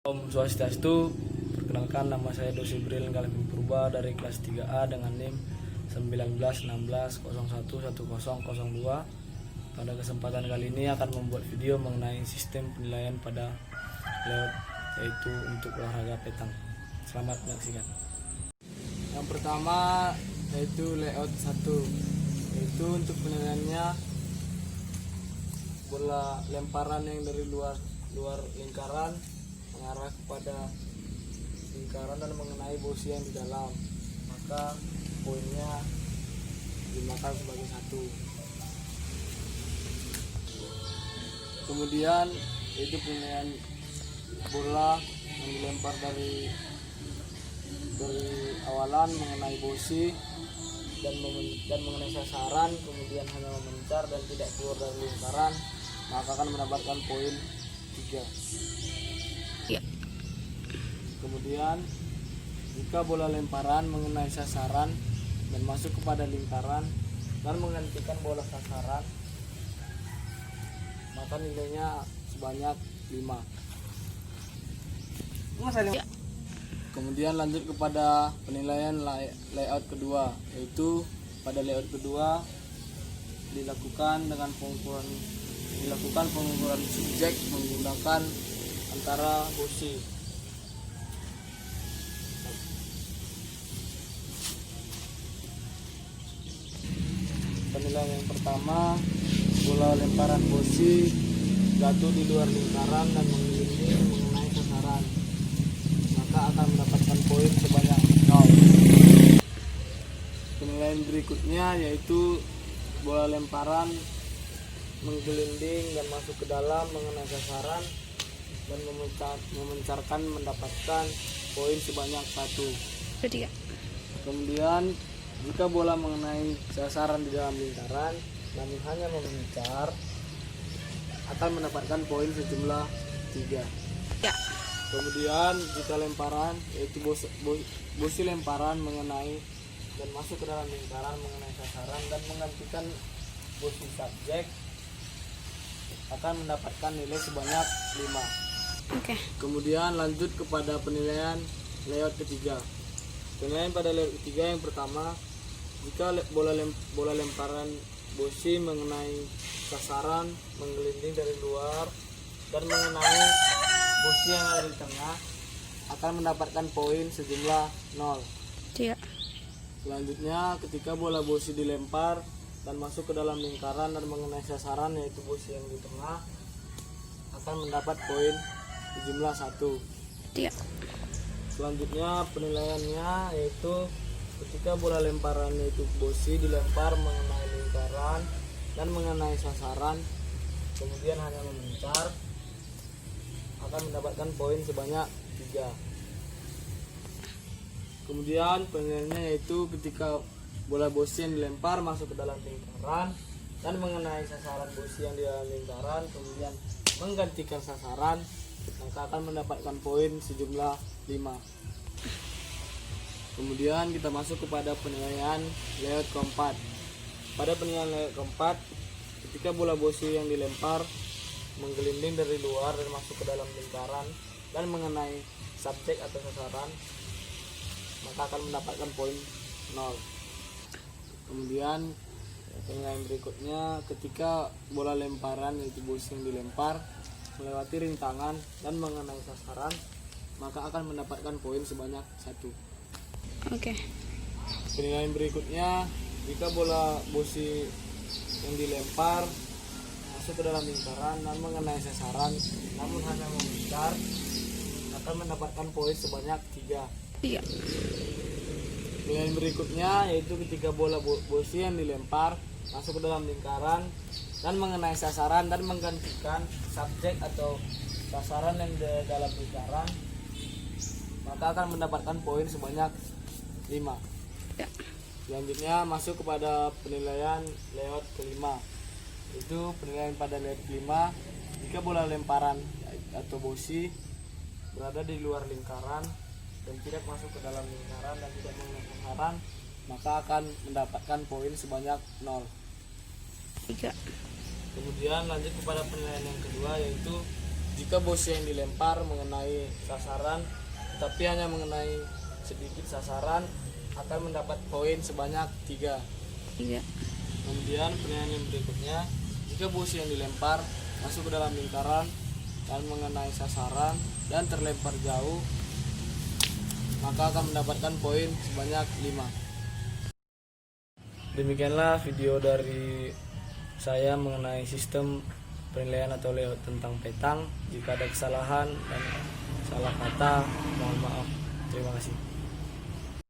Om Swastiastu, perkenalkan nama saya Dosi Bril Galvin Purba dari kelas 3A dengan NIM 1916011002. Pada kesempatan kali ini akan membuat video mengenai sistem penilaian pada layout, yaitu untuk olahraga petang. Selamat menyaksikan. Yang pertama yaitu layout 1, yaitu untuk penilaiannya bola lemparan yang dari luar lingkaran mengarah kepada lingkaran dan mengenai bosi yang di dalam, maka poinnya dimakan sebagai 1. Kemudian yaitu penilaian bola yang dilempar dari awalan mengenai bosi dan mengenai sasaran, kemudian hanya memencar dan tidak keluar dari lingkaran, maka akan mendapatkan poin 3. Kemudian jika bola lemparan mengenai sasaran dan masuk kepada lingkaran dan menghentikan bola sasaran, maka nilainya sebanyak 5. Kemudian lanjut kepada penilaian layout kedua, yaitu pada layout kedua dilakukan pengukuran subjek menggunakan antara bosi. Penilaian yang pertama, bola lemparan bosi jatuh di luar lingkaran dan menggelinding mengenai sasaran, maka akan mendapatkan poin sebanyak 0. Penilaian berikutnya yaitu bola lemparan menggelinding dan masuk ke dalam mengenai sasaran dan memencarkan mendapatkan poin sebanyak 1. Kemudian jika bola mengenai sasaran di dalam lingkaran namun hanya memencar, akan mendapatkan poin sejumlah 3. Kemudian jika lemparan yaitu bosi lemparan mengenai dan masuk ke dalam lingkaran mengenai sasaran dan menggantikan bosi subjek, akan mendapatkan nilai sebanyak 5. Kemudian lanjut kepada penilaian layout ketiga. Penilaian pada layout ketiga yang pertama, jika bola lemparan bosi mengenai sasaran, menggelinding dari luar dan mengenai bosi yang ada di tengah, akan mendapatkan poin sejumlah 0. Selanjutnya ketika bola bosi dilempar dan masuk ke dalam lingkaran dan mengenai sasaran yaitu bosi yang di tengah, akan mendapat poin sejumlah 1. Selanjutnya penilaiannya yaitu ketika bola lemparan yaitu bosi dilempar mengenai lingkaran dan mengenai sasaran, kemudian hanya memencar, akan mendapatkan poin sebanyak 3. Kemudian penilaiannya yaitu ketika bola bosi yang dilempar masuk ke dalam lingkaran dan mengenai sasaran bosi yang di dalam lingkaran, kemudian menggantikan sasaran, maka akan mendapatkan poin sejumlah 5. Kemudian kita masuk kepada penilaian layout keempat. Pada penilaian layout keempat, ketika bola bosi yang dilempar menggelinding dari luar dan masuk ke dalam lingkaran dan mengenai subjek atau sasaran, maka akan mendapatkan poin 0. Kemudian penilaian berikutnya, ketika bola lemparan yaitu bosi yang dilempar melewati rintangan dan mengenai sasaran, maka akan mendapatkan poin sebanyak 1. Penilaian berikutnya, jika bola bosi yang dilempar masuk ke dalam lingkaran dan mengenai sasaran namun hanya memencar, akan mendapatkan poin sebanyak 3. Penilaian berikutnya yaitu ketika bola bosi yang dilempar masuk ke dalam lingkaran dan mengenai sasaran dan menggantikan subjek atau sasaran yang di dalam lingkaran, maka akan mendapatkan poin sebanyak 5. Selanjutnya masuk kepada penilaian layout kelima, itu penilaian pada layout kelima, jika bola lemparan atau bosi berada di luar lingkaran dan tidak masuk ke dalam lingkaran dan tidak mengenai sasaran, maka akan mendapatkan poin sebanyak 0. Kemudian lanjut kepada penilaian yang kedua, yaitu Jika bosi yang dilempar mengenai sasaran tapi hanya mengenai sedikit sasaran, akan mendapat poin sebanyak 3. Kemudian penilaian yang berikutnya, jika bosi yang dilempar masuk ke dalam lingkaran dan mengenai sasaran dan terlempar jauh, maka akan mendapatkan poin sebanyak 5. Demikianlah video dari saya mengenai sistem penilaian atau layout tentang petang. Jika ada kesalahan dan salah kata, mohon maaf. Terima kasih.